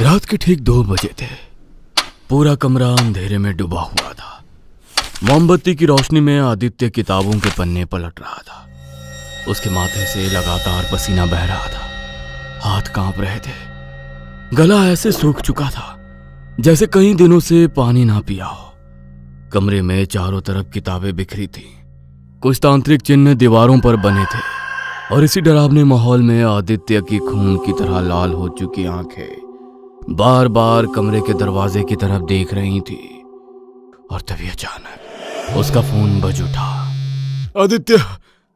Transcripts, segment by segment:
रात के ठीक 2 बजे थे। पूरा कमरा अंधेरे में डूबा हुआ था। मोमबत्ती की रोशनी में आदित्य किताबों के पन्ने पलट रहा था। उसके माथे से लगातार पसीना बह रहा था। हाथ कांप रहे थे। गला ऐसे सूख चुका था जैसे कई दिनों से पानी ना पिया हो। कमरे में चारों तरफ किताबें बिखरी थीं। कुछ तांत्रिक चिन्ह दीवारों पर बने थे और इसी डरावने माहौल में आदित्य की खून की तरह लाल हो चुकी आंखें बार बार कमरे के दरवाजे की तरफ देख रही थी। और तभी अचानक उसका फोन बज उठा। आदित्य,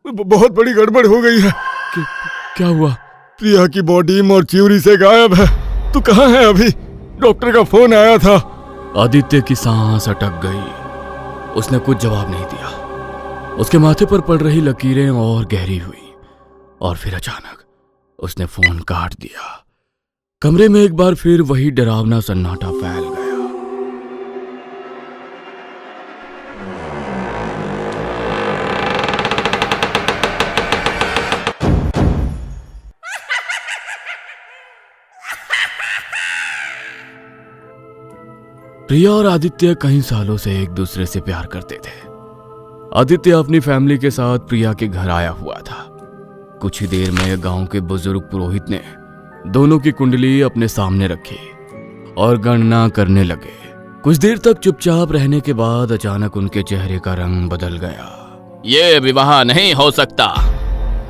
बहुत बड़ी गड़बड़ हो गई है। क्या हुआ? प्रिया की बॉडी मॉर्च्यूरी से गायब है। तू कहाँ है अभी? डॉक्टर का फोन आया था। आदित्य की सांस अटक गई। उसने कुछ जवाब नहीं दिया। उसके माथे पर पड़ रही लकीरें और गहरी हुई और फिर अचानक उसने फोन काट दिया। कमरे में एक बार फिर वही डरावना सन्नाटा फैल गया। प्रिया और आदित्य कई सालों से एक दूसरे से प्यार करते थे। आदित्य अपनी फैमिली के साथ प्रिया के घर आया हुआ था। कुछ ही देर में गांव के बुजुर्ग पुरोहित ने दोनों की कुंडली अपने सामने रखी और गणना करने लगे। कुछ देर तक चुपचाप रहने के बाद अचानक उनके चेहरे का रंग बदल गया। ये विवाह नहीं हो सकता।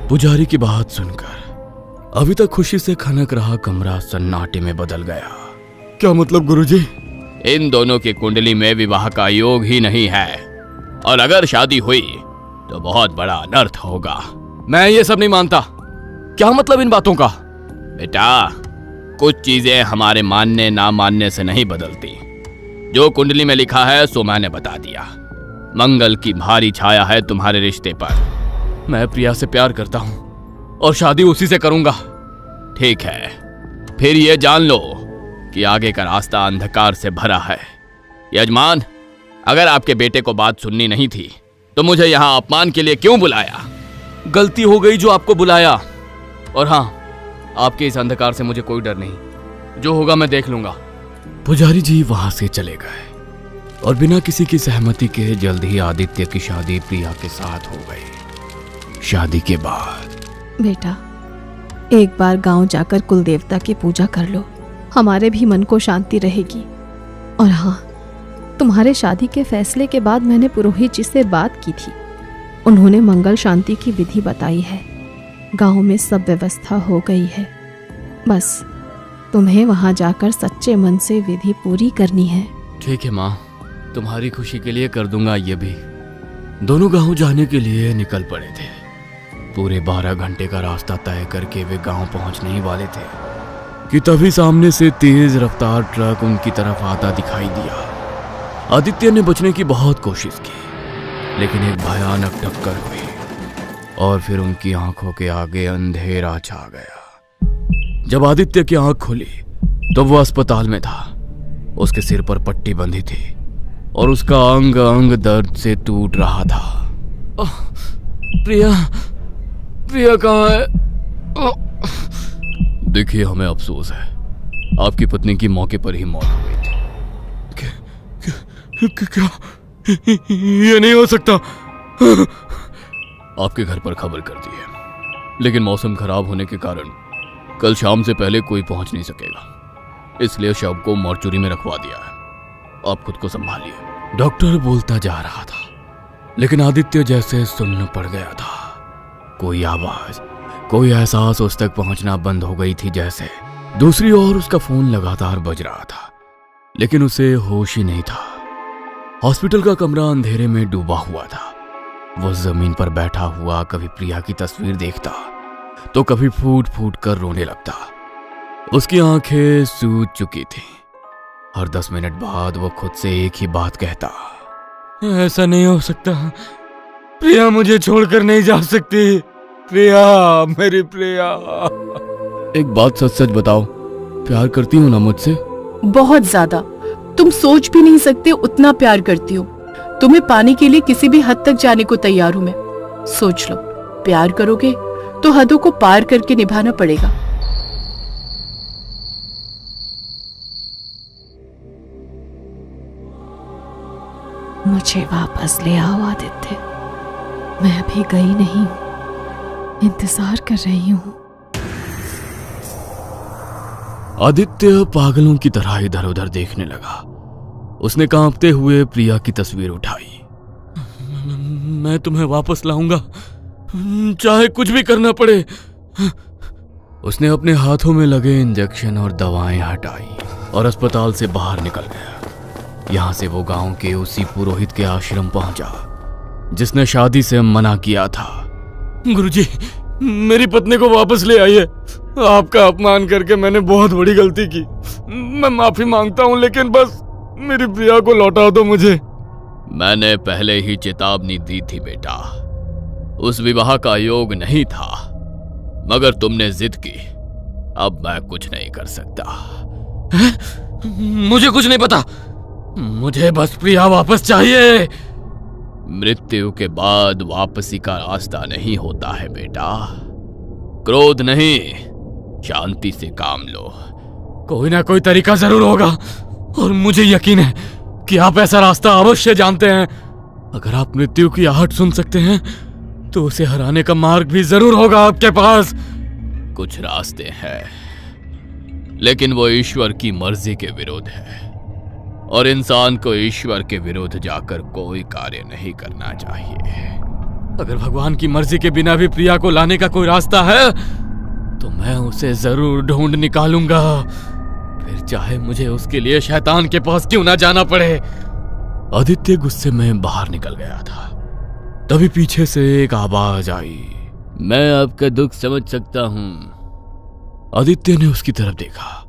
पुजारी की बात सुनकर अभी तक खुशी से खनक रहा कमरा सन्नाटे में बदल गया। क्या मतलब गुरुजी? इन दोनों की कुंडली में विवाह का योग ही नहीं है और अगर शादी हुई तो बहुत बड़ा अनर्थ होगा। मैं ये सब नहीं मानता। क्या मतलब इन बातों का? बेटा, कुछ चीजें हमारे मानने ना मानने से नहीं बदलती। जो कुंडली में लिखा है सो मैंने बता दिया। मंगल की भारी छाया है तुम्हारे रिश्ते पर। मैं प्रिया से प्यार करता हूं और शादी उसी से करूंगा। ठीक है, फिर ये जान लो कि आगे का रास्ता अंधकार से भरा है। यजमान, अगर आपके बेटे को बात सुननी नहीं थी तो मुझे यहाँ अपमान के लिए क्यों बुलाया? गलती हो गई जो आपको बुलाया। और हाँ, आपके इस अंधकार से मुझे कोई डर नहीं। जो होगा मैं देख लूंगा। पुजारी जी वहां से चले गए और बिना किसी की सहमति के जल्द ही आदित्य की शादी प्रिया के साथ हो गई। शादी के बाद बेटा, एक बार गांव जाकर कुल देवता की पूजा कर लो। हमारे भी मन को शांति रहेगी। और हाँ, तुम्हारे शादी के फैसले के बाद मैंने पुरोहित जी से बात की थी। उन्होंने मंगल शांति की विधि बताई है। गांव में सब व्यवस्था हो गई है। बस तुम्हें वहां जाकर सच्चे मन से विधि पूरी करनी है। ठीक है माँ, तुम्हारी खुशी के लिए कर दूंगा ये भी। दोनों गांव जाने के लिए निकल पड़े थे। पूरे 12 घंटे का रास्ता तय करके वे गांव पहुंचने ही वाले थे कि तभी सामने से तेज रफ्तार ट्रक उनकी तरफ आता दिखाई दिया। आदित्य ने बचने की बहुत कोशिश की, लेकिन एक भयानक टक्कर हुई और फिर उनकी आंखों के आगे अंधेरा छा गया। जब आदित्य की आंख खुली तो वो अस्पताल में था। उसके सिर पर पट्टी बंधी थी और उसका अंग अंग दर्द से टूट रहा था। प्रिया, प्रिया कहाँ है? देखिए, हमें अफसोस है, आपकी पत्नी की मौके पर ही मौत हो गई थी। क्या? ये नहीं हो सकता। आपके घर पर खबर कर दी है, लेकिन मौसम खराब होने के कारण कल शाम से पहले कोई पहुंच नहीं सकेगा। इसलिए शव को मॉर्चुरी में रखवा दिया है। आप खुद को संभालिए। डॉक्टर बोलता जा रहा था, लेकिन आदित्य जैसे सुन्न पड़ गया था। कोई आवाज, कोई एहसास उस तक पहुंचना बंद हो गई थी जैसे। दूसरी ओर उसका फोन लगातार बज रहा था, लेकिन उसे होश ही नहीं था। हॉस्पिटल का कमरा अंधेरे में डूबा हुआ था। वो जमीन पर बैठा हुआ कभी प्रिया की तस्वीर देखता तो कभी फूट फूट कर रोने लगता। उसकी आंखें सूज चुकी थीं। हर 10 मिनट बाद वो खुद से एक ही बात कहता, ऐसा नहीं हो सकता। प्रिया मुझे छोड़कर नहीं जा सकती। प्रिया, मेरी प्रिया। एक बात सच सच बताओ, प्यार करती हूँ ना मुझसे? बहुत ज्यादा। तुम सोच भी नहीं सकते उतना प्यार करती हूँ। तुम्हें पाने के लिए किसी भी हद तक जाने को तैयार हूँ मैं। सोच लो, प्यार करोगे तो हदों को पार करके निभाना पड़ेगा। मुझे वापस ले आओ आदित्य। मैं अभी गई नहीं हूं, इंतजार कर रही हूं। आदित्य पागलों की तरह इधर उधर देखने लगा। उसने कांपते हुए प्रिया की तस्वीर उठाई। मैं तुम्हें वापस लाऊंगा, चाहे कुछ भी करना पड़े। उसने अपने हाथों में लगे इंजेक्शन और दवाएं हटाई और अस्पताल से बाहर निकल गया। यहां से वो गांव के उसी पुरोहित के आश्रम पहुंचा जिसने शादी से मना किया था। गुरुजी, मेरी पत्नी को वापस ले आइए। आपका अपमान करके मैंने बहुत बड़ी गलती की। मैं माफी मांगता हूं, लेकिन बस मेरी प्रिया को लौटा दो मुझे। मैंने पहले ही चेतावनी दी थी बेटा, उस विवाह का योग नहीं था, मगर तुमने जिद की। अब मैं कुछ नहीं कर सकता। मुझे कुछ नहीं पता, मुझे बस प्रिया वापस चाहिए। मृत्यु के बाद वापसी का रास्ता नहीं होता है बेटा। क्रोध नहीं, शांति से काम लो। कोई ना कोई तरीका जरूर होगा, और मुझे यकीन है कि आप ऐसा रास्ता अवश्य जानते हैं। अगर आप मृत्यु की आहट सुन सकते हैं तो उसे हराने का मार्ग भी जरूर होगा आपके पास। कुछ रास्ते हैं, लेकिन वो ईश्वर की मर्जी के विरुद्ध है, और इंसान को ईश्वर के विरुद्ध जाकर कोई कार्य नहीं करना चाहिए। अगर भगवान की मर्जी के बिना भी प्रिया को लाने का कोई रास्ता है तो मैं उसे जरूर ढूंढ निकालूंगा, फिर चाहे मुझे उसके लिए शैतान के पास क्यों ना जाना पड़े। आदित्य गुस्से में बाहर निकल गया था। तभी पीछे से एक आवाज आई। मैं आपका दुख समझ सकता हूं। आदित्य ने उसकी तरफ देखा।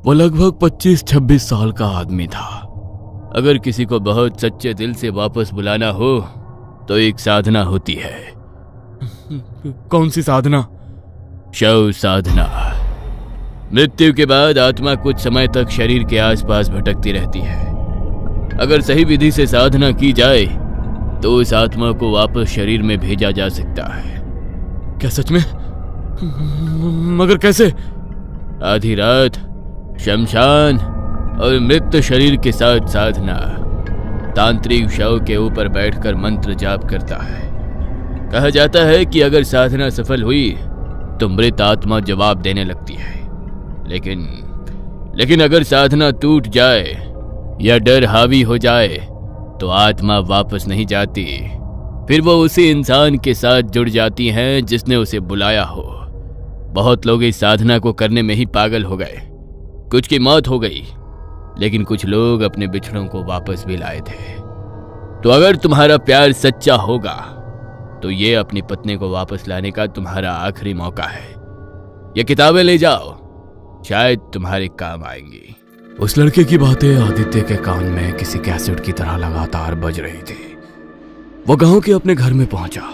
वो लगभग 25-26 साल का आदमी था। अगर किसी को बहुत सच्चे दिल से वापस बुलाना हो तो एक साधना होती है। कौन सी साधना? शव साधना। मृत्यु के बाद आत्मा कुछ समय तक शरीर के आसपास भटकती रहती है। अगर सही विधि से साधना की जाए तो उस आत्मा को वापस शरीर में भेजा जा सकता है। क्या सच में? मगर कैसे? आधी रात, शमशान और मृत शरीर के साथ साधना। तांत्रिक शव के ऊपर बैठकर मंत्र जाप करता है। कहा जाता है कि अगर साधना सफल हुई तो मृत आत्मा जवाब देने लगती है, लेकिन अगर साधना टूट जाए या डर हावी हो जाए तो आत्मा वापस नहीं जाती। फिर वो उसी इंसान के साथ जुड़ जाती हैं जिसने उसे बुलाया हो। बहुत लोग इस साधना को करने में ही पागल हो गए। कुछ की मौत हो गई, लेकिन कुछ लोग अपने बिछड़ों को वापस भी लाए थे। तो अगर तुम्हारा प्यार सच्चा होगा तो ये अपनी पत्नी को वापस लाने का तुम्हारा आखिरी मौका है। ये किताबें ले जाओ, शायद तुम्हारे काम आएंगी। उस लड़के की बातें आदित्य के कान में किसी कैसेट की तरह लगातार बज रही थी। वो गांव के अपने घर में पहुंचा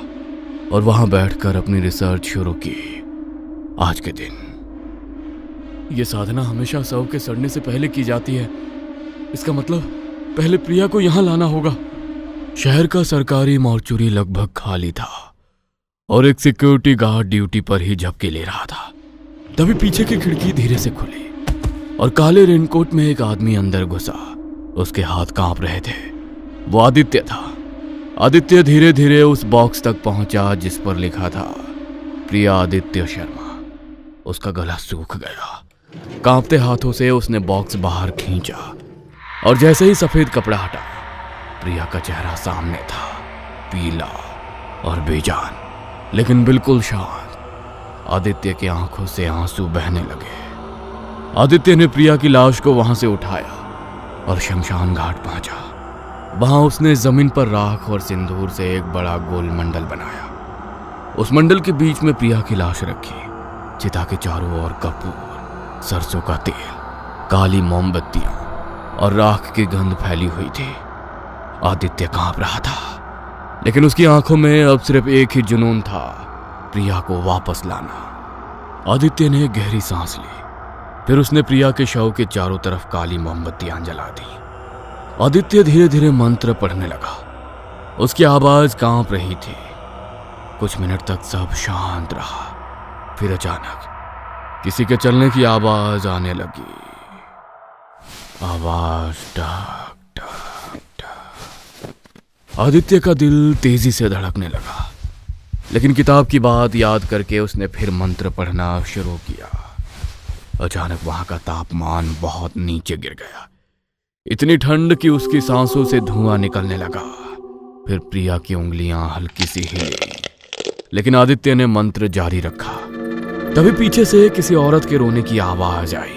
और वहां बैठकर अपनी रिसर्च शुरू की। आज के दिन ये साधना हमेशा शव के सड़ने से पहले की जाती है। इसका मतलब पहले प्रिया को यहां लाना होगा। शहर का सरकारी मॉर्चुरी लगभग खाली था और एक सिक्योरिटी गार्ड ड्यूटी पर ही झपकी ले रहा था। तभी पीछे की खिड़की धीरे से खुली और काले रेनकोट में एक आदमी अंदर घुसा। उसके हाथ कांप रहे थे। वो आदित्य था। आदित्य धीरे धीरे उस बॉक्स तक पहुंचा जिस पर लिखा था प्रिया आदित्य शर्मा। उसका गला सूख गया। कांपते हाथों से उसने बॉक्स बाहर खींचा और जैसे ही सफेद कपड़ा हटा, प्रिया का चेहरा सामने था, पीला और बेजान, लेकिन बिल्कुल शांत। आदित्य की आंखों से आंसू बहने लगे। आदित्य ने प्रिया की लाश को वहां से उठाया और शमशान घाट पहुंचा। वहां उसने जमीन पर राख और सिंदूर से एक बड़ा गोल मंडल बनाया। उस मंडल के बीच में प्रिया की लाश रखी। चिता के चारों ओर कपूर, सरसों का तेल, काली मोमबत्तियां और राख की गंध फैली हुई थी। आदित्य कांप रहा था, लेकिन उसकी आंखों में अब सिर्फ एक ही जुनून था, प्रिया को वापस लाना। आदित्य ने गहरी सांस ली। फिर उसने प्रिया के शव के चारों तरफ काली मोमबत्तियां जला दी। आदित्य धीरे धीरे मंत्र पढ़ने लगा। उसकी आवाज कांप रही थी। कुछ मिनट तक सब शांत रहा। फिर अचानक किसी के चलने की आवाज आने लगी। आवाज टक टक टक। आदित्य का दिल तेजी से धड़कने लगा, लेकिन किताब की बात याद करके उसने फिर मंत्र पढ़ना शुरू किया। अचानक वहां का तापमान बहुत नीचे गिर गया, इतनी ठंड कि उसकी सांसों से धुआं निकलने लगा। फिर प्रिया की उंगलियां हल्की सी हिली, लेकिन आदित्य ने मंत्र जारी रखा। तभी पीछे से किसी औरत के रोने की आवाज आई।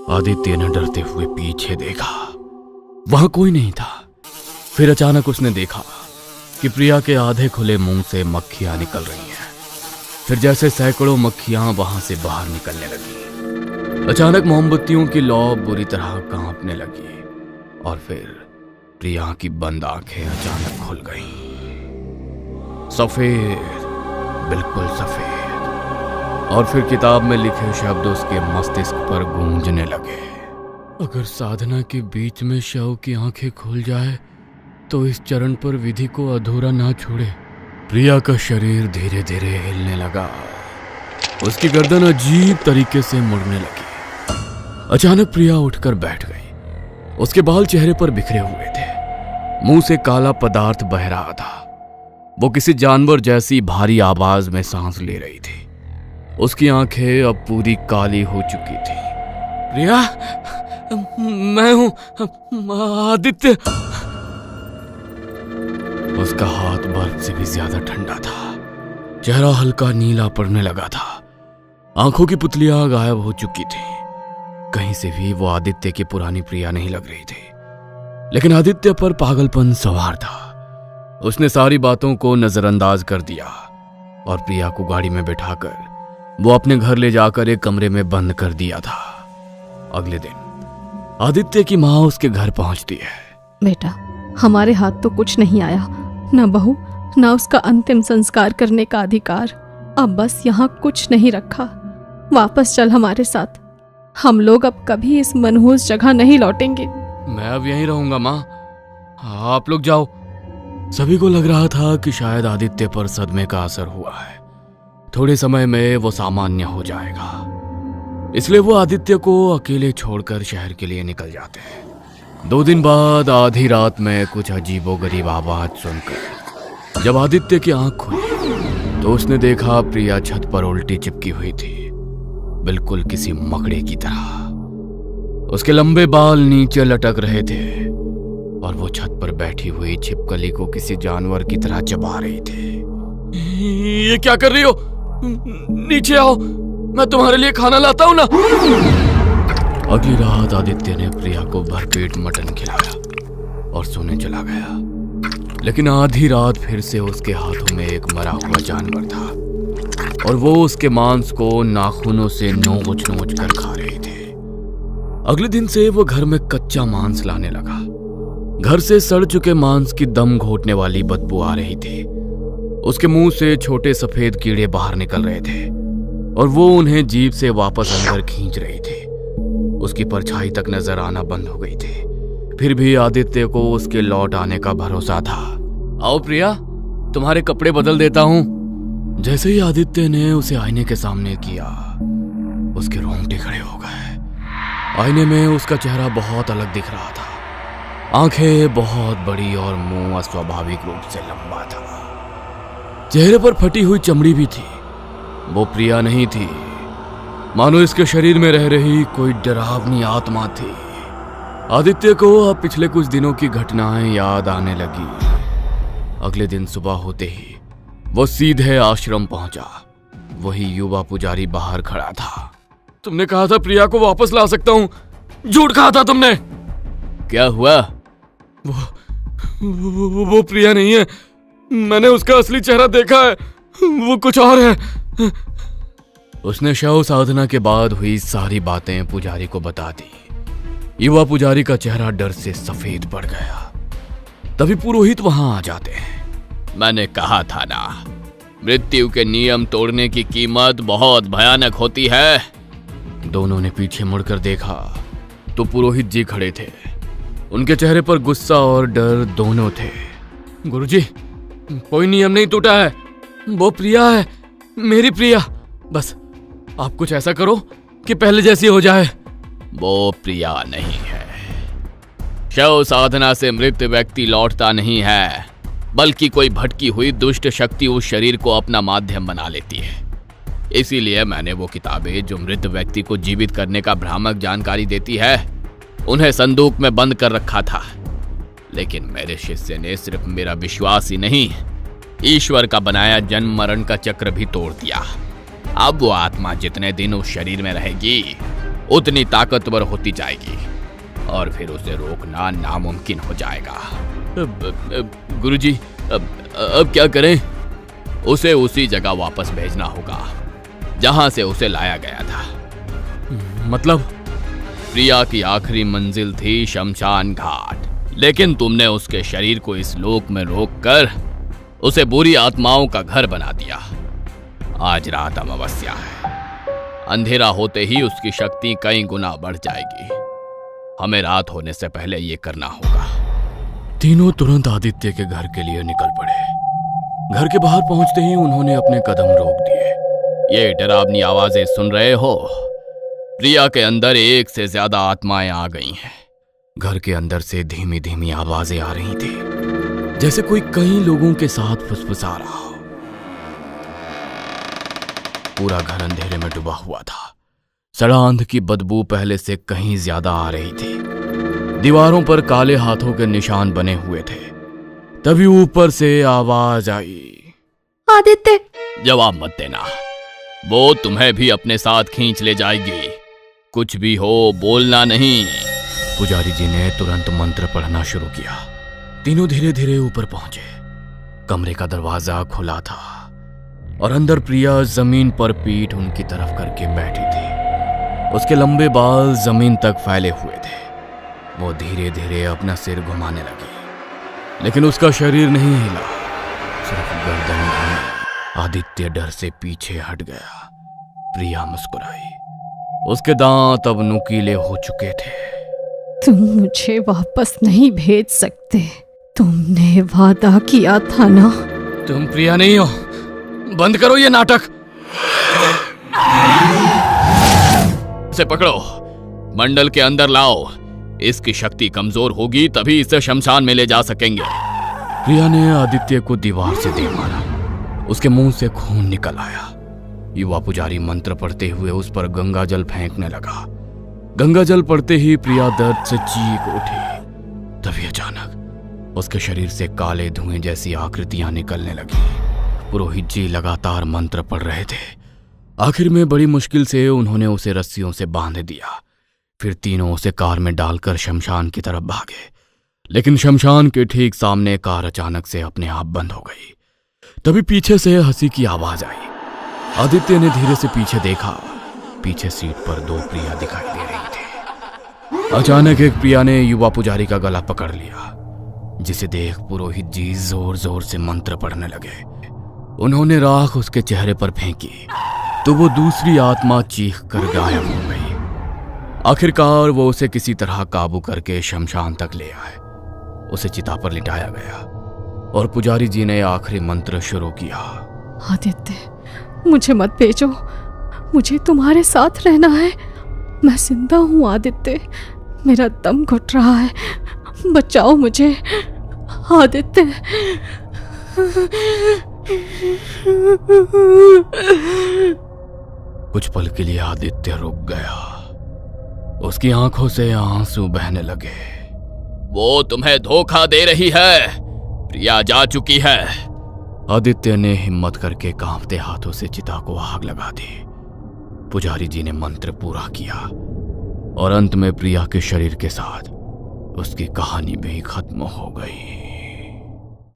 आदित्य ने डरते हुए पीछे देखा, वहां कोई नहीं था। फिर अचानक उसने देखा कि प्रिया के आधे खुले मुंह से मक्खियां निकल रही हैं। फिर जैसे सैकड़ों मक्खियां वहां से बाहर निकलने लगी। अचानक मोमबत्तियों की लौ बुरी तरह कांपने लगी और फिर प्रिया की बंद आंखें अचानक खुल गईं। सफेद, बिल्कुल सफेद। और फिर किताब में लिखे शब्द उसके मस्तिष्क पर गूंजने लगे। अगर साधना के बीच में शव की आंखें खुल जाए तो इस चरण पर विधि को अधूरा ना छोड़े। प्रिया का शरीर धीरे धीरे हिलने लगा, उसकी गर्दन अजीब तरीके से मुड़ने लगी। अचानक प्रिया उठकर बैठ गई। उसके बाल चेहरे पर बिखरे हुए थे, मुंह से काला पदार्थ बह रहा था। वो किसी जानवर जैसी भारी आवाज में सांस ले रही थी। उसकी आंखें अब पूरी काली हो चुकी थी। प्रिया, मैं हूं आदित्य। उसका हाथ बर्फ से भी ज्यादा ठंडा था, चेहरा हल्का नीला पड़ने लगा था, आंखों की पुतलियां गायब हो चुकी थी। कहीं से भी वो आदित्य की पुरानी प्रिया नहीं लग रही थी, लेकिन आदित्य पर पागलपन सवार था। उसने सारी बातों को नजरअंदाज कर दिया और प्रिया को गाड़ी में बैठाकर वो अपने घर ले जाकर एक कमरे में बंद कर दिया था। अगले दिन आदित्य की माँ उसके घर पहुंचती है। बेटा, हमारे हाथ तो कुछ नहीं आया, न बहू न उसका अंतिम संस्कार करने का अधिकार। अब बस यहाँ कुछ नहीं रखा। वापस चल हमारे साथ। हम लोग अब कभी इस मनहूस जगह नहीं लौटेंगे। मैं अब यहीं रहूंगा माँ, आप लोग जाओ। सभी को लग रहा था कि शायद आदित्य पर सदमे का असर हुआ है, थोड़े समय में वो सामान्य हो जाएगा। इसलिए वो आदित्य को अकेले छोड़कर शहर के लिए निकल जाते हैं। 2 दिन बाद आधी रात में कुछ अजीबोगरीब आवाज सुनकर जब आदित्य की आंख खुली तो उसने देखा प्रिया छत पर उल्टी चिपकी हुई थी, बिल्कुल किसी मकड़े की तरह। उसके लंबे बाल नीचे लटक रहे थे और वो छत पर बैठी हुई छिपकली को किसी जानवर की तरह चबा रही थी। ये क्या कर रही हो? नीचे आओ, मैं तुम्हारे लिए खाना लाता हूं ना। अगली रात आदित्य ने प्रिया को भरपेट मटन खिलाया और सोने चला गया। लेकिन आधी रात फिर से उसके हाथों में एक मरा हुआ जानवर था और वो उसके मांस को नाखूनों से नोच नोच कर खा रहे थे। अगले दिन से वो घर में कच्चा मांस लाने लगा। घर से सड़ चुके मांस की दम घोटने वाली बदबू आ रही थी। उसके मुंह से छोटे सफेद कीड़े बाहर निकल रहे थे और वो उन्हें जीभ से वापस अंदर खींच रही थी। उसकी परछाई तक नजर आना बंद हो गई थी। फिर भी आदित्य को उसके लौट आने का भरोसा था। आओ प्रिया, तुम्हारे कपड़े बदल देता हूं। जैसे ही आदित्य ने उसे आईने के सामने किया, उसके रोंगटे खड़े हो गए। आईने में उसका चेहरा बहुत अलग दिख रहा था। आंखें बहुत बड़ी और मुंह अस्वाभाविक रूप से लंबा था। चेहरे पर फटी हुई चमड़ी भी थी। वो प्रिया नहीं थी, मानो इसके शरीर में रह रही कोई डरावनी आत्मा थी। आदित्य को अब पिछले कुछ दिनों की घटनाएं याद आने लगी। अगले दिन सुबह होते ही वो सीधे आश्रम पहुंचा। वही युवा पुजारी बाहर खड़ा था। तुमने कहा था प्रिया को वापस ला सकता हूं, झूठ कहा था तुमने। क्या हुआ? वो प्रिया नहीं है, मैंने उसका असली चेहरा देखा है, वो कुछ और है। उसने शव साधना के बाद हुई सारी बातें पुजारी को बता दी। युवा पुजारी का चेहरा डर से सफेद पड़ गया। तभी पुरोहित वहां आ जाते हैं। मैंने कहा था ना, मृत्यु के नियम तोड़ने की कीमत बहुत भयानक होती है। दोनों ने पीछे मुड़कर देखा तो पुरोहित जी खड़े थे। उनके चेहरे पर गुस्सा और डर दोनों थे। गुरुजी, कोई नियम नहीं टूटा है, वो प्रिया है, मेरी प्रिया। बस आप कुछ ऐसा करो कि पहले जैसी हो जाए। वो प्रिया नहीं है। शव साधना से मृत व्यक्ति लौटता नहीं है, बल्कि कोई भटकी हुई दुष्ट शक्ति उस शरीर को अपना माध्यम बना लेती है। इसीलिए मैंने वो किताबें जो मृत व्यक्ति को जीवित करने का भ्रामक जानकारी देती है, उन्हें संदूक में बंद कर रखा था। लेकिन मेरे शिष्य ने सिर्फ मेरा विश्वास ही नहीं, ईश्वर का बनाया जन्म मरण का चक्र भी तोड़ दिया। अब वो आत्मा जितने दिन उस शरीर में रहेगी उतनी ताकतवर होती जाएगी और फिर उसे रोकना नामुमकिन हो जाएगा। गुरुजी, अब क्या करें? उसे उसी जगह वापस भेजना होगा जहां से उसे लाया गया था। मतलब? प्रिया की आखिरी मंजिल थी शमशान घाट, लेकिन तुमने उसके शरीर को इस लोक में रोककर उसे बुरी आत्माओं का घर बना दिया। आज रात अमावस्या है, अंधेरा होते ही उसकी शक्ति कई गुना बढ़ जाएगी। हमें रात होने से पहले ये करना होगा। तीनों तुरंत आदित्य के घर के लिए निकल पड़े। घर के बाहर पहुंचते ही उन्होंने अपने कदम रोक दिए। ये डरावनी आवाजें सुन रहे हो? प्रिया के अंदर एक से ज्यादा आत्माएं आ गई हैं। घर के अंदर से धीमी धीमी आवाजें आ रही थी, जैसे कोई कई लोगों के साथ फुसफुसा रहा हो। पूरा घर अंधेरे में डूबा हुआ था। सड़ांध की बदबू पहले से कहीं ज्यादा आ रही थी। दीवारों पर काले हाथों के निशान बने हुए थे। तभी ऊपर से आवाज आई, आदित्य। जवाब मत देना, वो तुम्हें भी अपने साथ खींच ले जाएगी। कुछ भी हो बोलना नहीं। पुजारी जी ने तुरंत मंत्र पढ़ना शुरू किया। तीनों धीरे धीरे ऊपर पहुंचे। कमरे का दरवाजा खुला था और अंदर प्रिया जमीन पर पीठ उनकी तरफ करके बैठी थी। उसके लंबे बाल जमीन तक फैले हुए थे। वो धीरे धीरे अपना सिर घुमाने लगी, लेकिन उसका शरीर नहीं हिला, सिर्फ गर्दन घूमी। आदित्य डर से पीछे हट गया। प्रिया मुस्कुराई। उसके दांत अब नुकीले हो चुके थे। तुम मुझे वापस नहीं भेज सकते, तुमने वादा किया था ना। तुम प्रिया नहीं हो, बंद करो ये नाटक। इसे पकड़ो, मंडल के अंदर लाओ। इसकी शक्ति कमजोर होगी तभी इसे शमशान में ले जा सकेंगे। प्रिया ने आदित्य को दीवार से दे मारा। उसके मुंह से खून निकल आया। युवा पुजारी मंत्र पढ़ते हुए उस पर गंगा जल फेंकने लगा। गंगा जल पड़ते ही प्रिया दर्द से चीख उठी। तभी अचानक उसके शरीर से काले धुएं जैसी आकृतियां निकलने लगी। पुरोहित जी लगातार मंत्र पढ़ रहे थे। आखिर में बड़ी मुश्किल से उन्होंने उसे रस्सियों से बांध दिया। फिर तीनों उसे कार में डालकर शमशान की तरफ भागे। लेकिन शमशान के ठीक सामने कार अचानक से अपने आप बंद हो गई। तभी पीछे से हंसी की आवाज आई। आदित्य ने धीरे से पीछे देखा। पीछे सीट पर दो प्रिया दिखाई दे रही थी। अचानक एक प्रिया ने युवा पुजारी का गला पकड़ लिया, जिसे देख पुरोहित जी जोर जोर से मंत्र पढ़ने लगे। उन्होंने राख उसके चेहरे पर फेंकी तो वो दूसरी आत्मा चीख कर गायब हो गई। आखिरकार वो उसे किसी तरह काबू करके शमशान तक ले आए। उसे चिता पर लिटाया गया और पुजारी जी ने आखिरी मंत्र शुरू किया। आदित्य, मुझे मत भेजो, मुझे तुम्हारे साथ रहना है। मैं जिंदा हूँ आदित्य, मेरा दम घुट रहा है, बचाओ मुझे आदित्य। कुछ पल के लिए आदित्य रुक गया। उसकी आंखों से आंसू बहने लगे। वो तुम्हें धोखा दे रही है, प्रिया जा चुकी है। आदित्य ने हिम्मत करके कांपते हाथों से चिता को आग लगा दी। पुजारी जी ने मंत्र पूरा किया और अंत में प्रिया के शरीर के साथ उसकी कहानी भी खत्म हो गई।